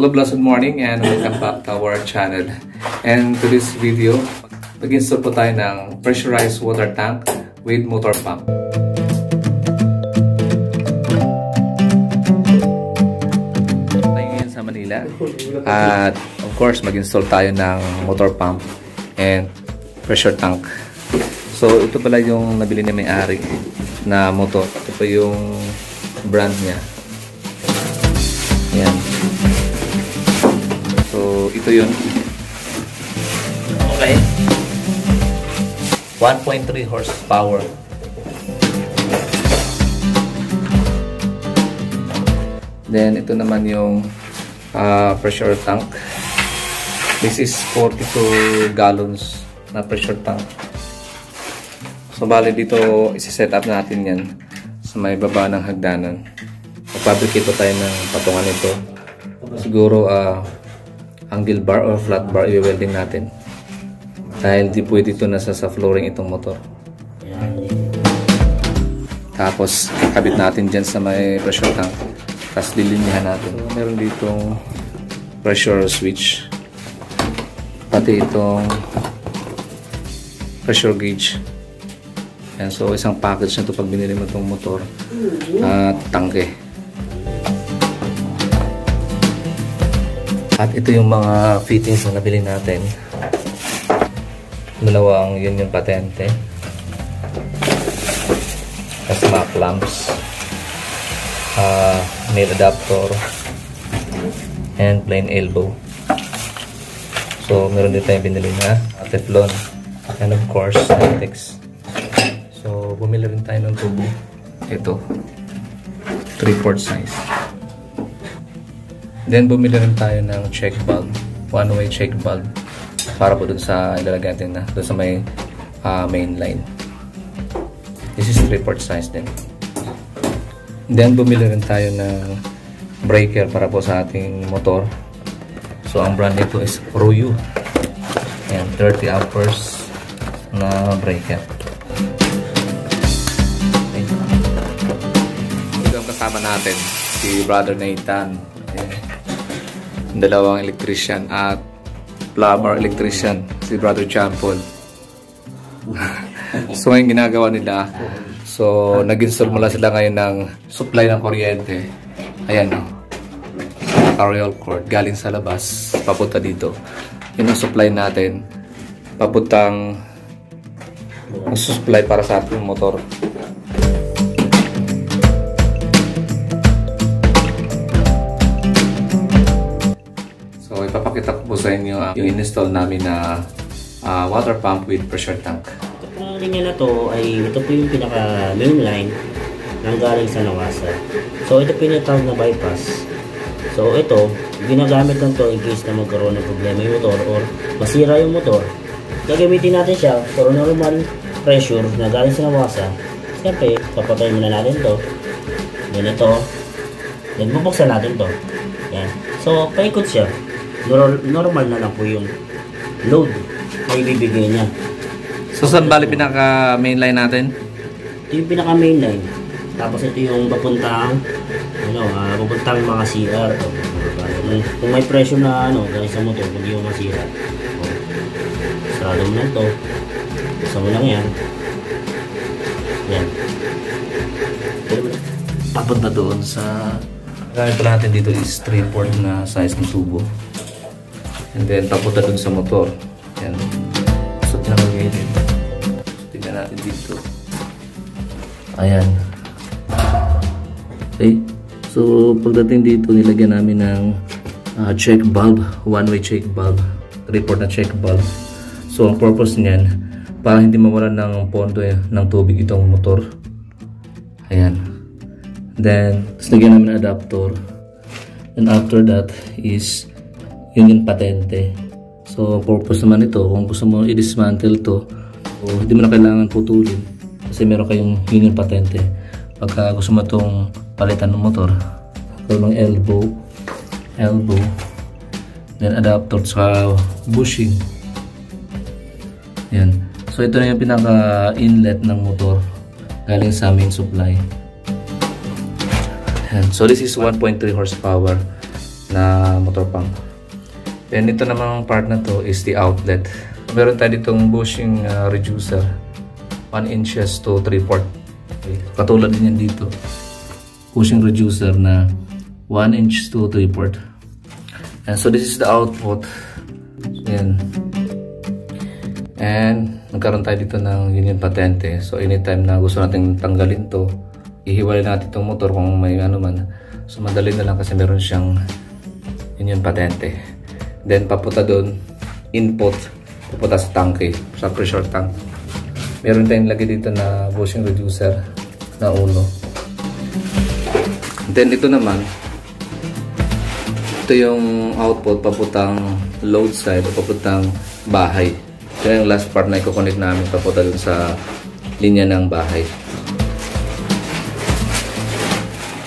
Hello, blessed morning and welcome back to our channel. And to this video, mag-install po tayo ng pressurized water tank with motor pump. Tayo ngayon sa Manila at of course mag-install tayo ng motor pump and pressure tank. So ito pala yung nabili ni may-ari na motor. Ito pa yung brand niya. Yan. So, ito yun. Okay. 1.3 horsepower. Then, ito naman yung pressure tank. This is 42 gallons na pressure tank. So, bali dito, isi-set up natin yan sa may baba ng hagdanan. Fabricate po tayo ng patungan nito. Siguro, angle bar or flat bar i-welding natin dahil di pwede ito nasa sa flooring itong motor. Tapos kakabit natin dyan sa may pressure tank, tapos lilinyahan natin. So, meron ditong pressure switch, pati itong pressure gauge. Yan, so isang package na ito pag binili mo itong motor at tangke. At ito yung mga fittings na nabili natin. Dalawang yun yung patente. Tapos mga clamps. Nail adapter. And plain elbow. So, meron din tayong binili na Teflon. And of course, Syntex. So, bumili rin tayo ng tubo. Ito. 3/4 size. Then, bumili rin tayo ng check valve. One-way check valve. Para po dun sa ilalagay natin na. Dun sa may main line. This is 3/4 size din. Then, bumili rin tayo ng breaker para po sa ating motor. So, ang brand nito is Royu. Ayan, 30 amperes na breaker. Okay. Ito ang kasama natin. Si Brother Nathan. Ayan. Dalawang electrician at plumber electrician, si Brother John Paul. So ngayon ginagawa nila, so nag-install mula sila ngayon ng supply ng kuryente. Ayan o, naka-royal cord galing sa labas papunta dito. Yun ang supply natin, papuntang supply para sa ating motor. So, ipapakita ko po sa inyo yung in-install namin na water pump with pressure tank. Ito po linya na to ay ito po yung pinaka main line nang galing sa Nawasa. So, ito po yung tawag na bypass. So, ito, ginagamit lang to in case na magkaroon ng problema yung motor or masira yung motor. Gagamitin natin siya for normal pressure na galing sa Nawasa. Siyempre, papatayin muna natin to. Ganito. Then, bubuksan natin to. Yan. So, paikot siya. Normal na lang po yung load na ibibigay niya. So, saan bali pinaka main line natin? Ito yung pinaka main line. Tapos ito yung papuntang papuntang mga CR. Kung may pressure na galing sa motor, hindi mo masira. Sarado mo lang ito. Basta mo lang yan. Yan. Papunta doon sa gamit pala natin dito is 3/4 na size ng tubo. And then papunta dun sa motor. Yan. So pinakagilid. Tingnan natin dito. Ayan. Okay. So pagdating dito nilagyan namin ng check valve. One-way check valve. 3/4 na check valve. So ang purpose niyan, para hindi mawalan ng pondo ng tubig itong motor. Ayan. Then, lagyan namin ng adapter. And after that is yun yung patente. So, purpose naman ito, kung gusto mo i-dismantle to, hindi mo na kailangan putulin. Kasi meron kayong yun yung patente. Pagka gusto mo itong palitan ng motor, karoon ng elbow, then adapter sa bushing. Yan. So, ito na yung pinaka-inlet ng motor galing sa main supply. And so this is 1.3 horsepower. na motor pump. Then ito namang part na to is the outlet. Meron tayo ditong bushing reducer, 1 inches to 3/4. Okay. Katulad din yan dito, bushing reducer na 1 inch to 3/4. And so this is the output. So yan. And nagkaroon tayo dito ng union patente. So anytime na gusto natin tanggalin to, ihiwalay natin itong motor kung may ano man. So madali na lang kasi meron siyang union patente. Then papunta doon, input, papunta sa tanke, sa pressure tank. Meron tayong lagay dito na bushing reducer na ulo. Then ito naman, ito yung output papuntang load side o papuntang bahay. Ito yung last part na i-connect namin papunta dun sa linya ng bahay.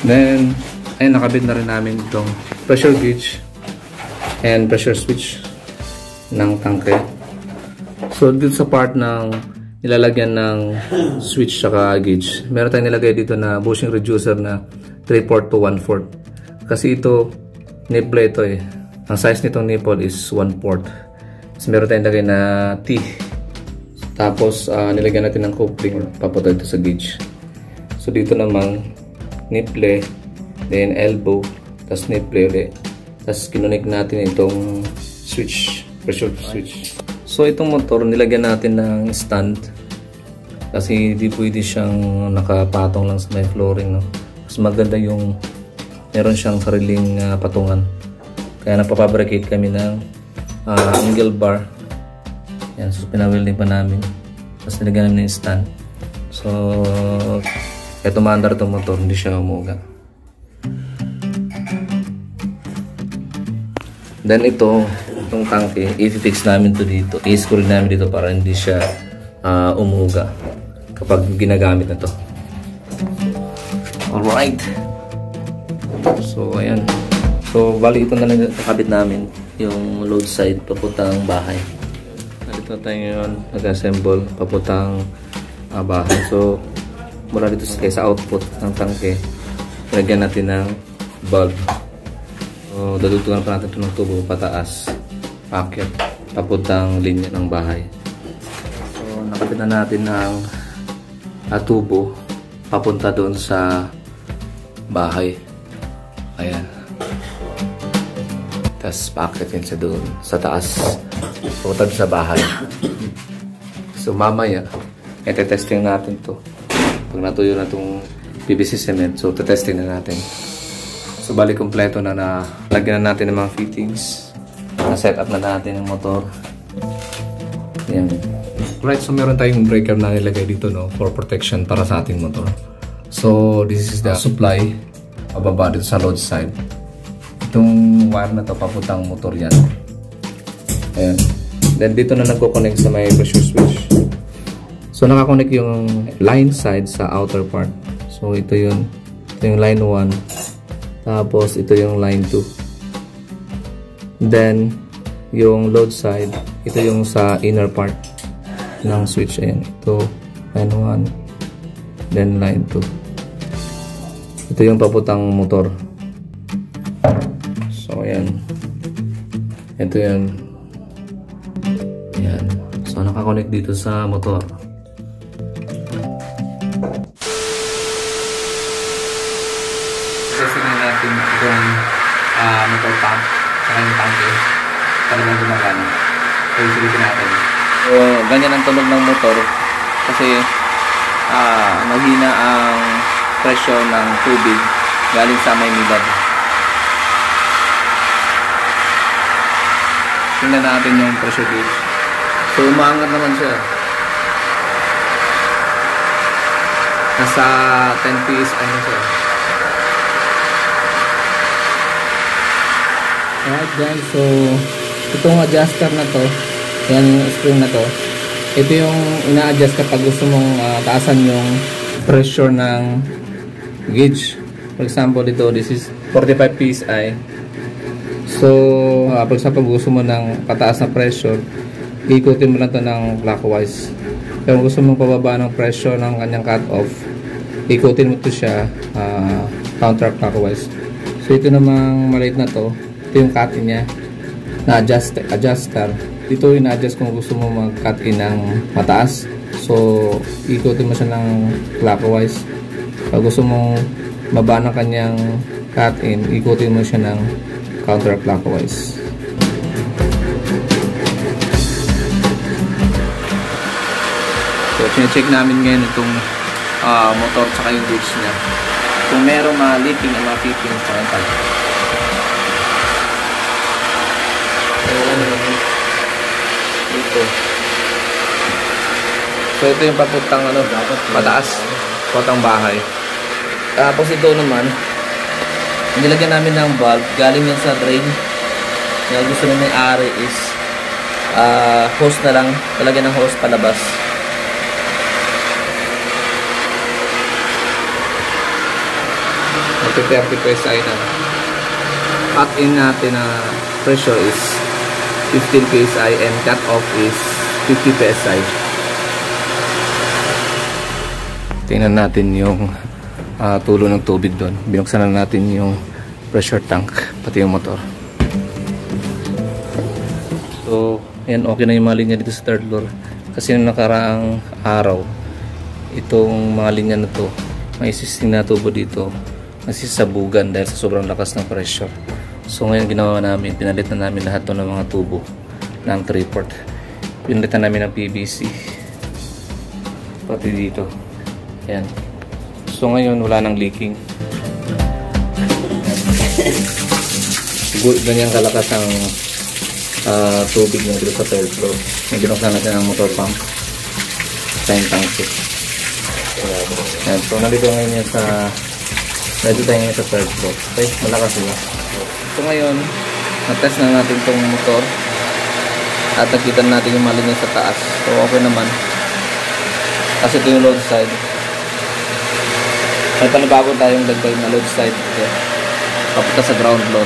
Then, ayun, nakabit na rin namin itong pressure gauge and pressure switch ng tangke. So, dito sa part ng nilalagyan ng switch saka gauge, meron tayong nilagay dito na bushing reducer na 3/4 to 1/4. Kasi ito, nipple ito eh. Ang size nitong nipple is 1/4. So, meron tayong nilagay na T. Tapos, nilagyan natin ng coupling papunta dito sa gauge. So, dito naman, nipple, then elbow, tapos nipple ulit. Tapos kinonek natin itong switch, pressure switch. So itong motor nilagyan natin ng stand kasi hindi pwede siyang nakapatong lang sa may flooring, no? Mas maganda yung meron siyang sariling patungan. Kaya napapabricate kami ng angle bar. Yan, so pinawilding pa namin. Tapos nilagyan namin ng stand. So eto maandar itong motor, hindi siya umuga. Then itong tangke, i-fix namin to dito. I-screw namin dito para hindi siya umuga kapag ginagamit na to. Alright. So ayan. So bali ito na lang nakabit namin, yung load side papuntang bahay. Dito tayo ngayon nag-assemble papuntang bahay. So mula dito sa output ng tangke, lagyan natin ng bulb. So, dadutungan pa natin ito ng tubo pataas, packet, papuntang linya ng bahay. So, nakabit na natin ng tubo papunta doon sa bahay. Ayan. Tapos, packet yun sa doon, sa taas, papunta doon sa bahay. So, mamaya, ite-testing natin to. Pag natuyo na itong PVC cement, so, ite-testing na natin. So, bali kompleto na lagyan na natin ng mga fittings. Na-set up na natin ang motor. Ayan. Right, so meron tayong breaker na nilagay dito, no, for protection para sa ating motor. So, this is the supply pababa dito sa load side. Itong wire na to papuntang motor yan. Ayan. Then, dito na nagko-connect sa may pressure switch. So, nakakonect yung line side sa outer part. So, ito yun. Ito yung line 1. Tapos, ito yung line 2. Then, yung load side, ito yung sa inner part ng switch. Ayan. Ito, line 1. Then, line 2. Ito yung papuntang motor. So, ayan. Ito yan. Ayan. So, nakakonect dito sa motor. Testingin natin itong motor pump sa yung tanke talagang gumagana. So isilitin natin. So ganyan ang tunog ng motor kasi mahina ang pressure ng tubig galing sa may nilad. Tingnan natin yung pressure gauge. So umaangat naman siya. Nasa 10 psi na siya. Alright guys, so itong adjuster na to, yan yung spring na to, ito yung ina-adjust kapag gusto mong taasan yung pressure ng gauge. For example, dito, this is 45 psi. So, pag gusto mo ng pataas na pressure, ikutin mo lang to ng clockwise. Kung gusto mong pababa ng pressure ng kanyang cut-off, ikutin mo to siya counterclockwise. So, ito namang maliit na to, Ito yung cut-in niya na adjuster. Dito ina-adjust kung gusto mo mag-cut-in ng mataas. So, ikutin mo siya ng clockwise. Pag gusto mong baba ng kanyang cut-in, ikutin mo siya ng counterclockwise. So, check namin ngayon itong motor tsaka yung gauge niya. Kung merong mga leaking o mga piping sa kanya. Ito. So, ito yung papuntang mataas. Papuntang bahay. Tapos ito naman, nilagyan namin ng valve. Galing yan sa drain. Yung gusto na may-ari is hose na lang. Talagyan ng hose palabas. Mag-30 PSI na. Cut-in natin na pressure is 15 PSI and cut-off is 50 PSI. Tingnan natin yung tulo ng tubig doon. Binuksan na natin yung pressure tank, pati yung motor. So, ayan, okay na yung mga linya dito sa third floor. Kasi nung nakaraang araw, itong mga linya na to, may existing na tubo dito, nasisabugan dahil sa sobrang lakas ng pressure. So ngayon ginawa namin, pinalit na namin lahat ng mga tubo ng 3/4. Pinalitan namin ng PVC pati dito. Ayan. So ngayon wala nang leaking. Ganyan kalakas ang tubig na dito sa third floor. May ginuksan natin ang motor pump sa tank. Ayan. So nandito ngayon yan sa third floor. Okay, malakas sila. So ngayon, na-test na natin itong motor at nakita natin yung mali niya sa taas. So okay naman. Kasi ito yung load side. May panibago tayong dagdag na load side. Okay. Papunta sa ground floor.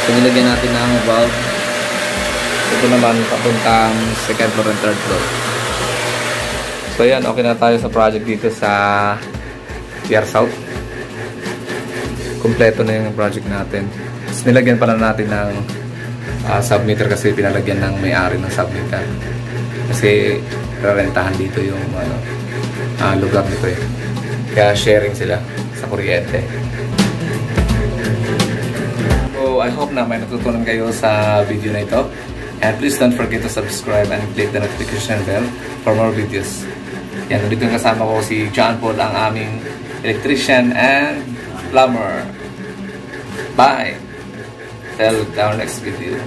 So nilagyan natin ng valve. Ito naman papuntang second floor and third floor. So yan, okay na tayo sa project dito sa PR South. Kompleto na yung project natin. Tapos nilagyan pala natin ng submeter kasi pinalagyan ng may-ari ng submeter. Kasi rarentahan dito yung lugar nito eh. Kaya sharing sila sa kuryente. So I hope na may natutunan kayo sa video na ito. And please don't forget to subscribe and click the notification bell for more videos. Yan, dito kasama ko si John Paul, ang aming electrician and plumber. Bye. Till our next video.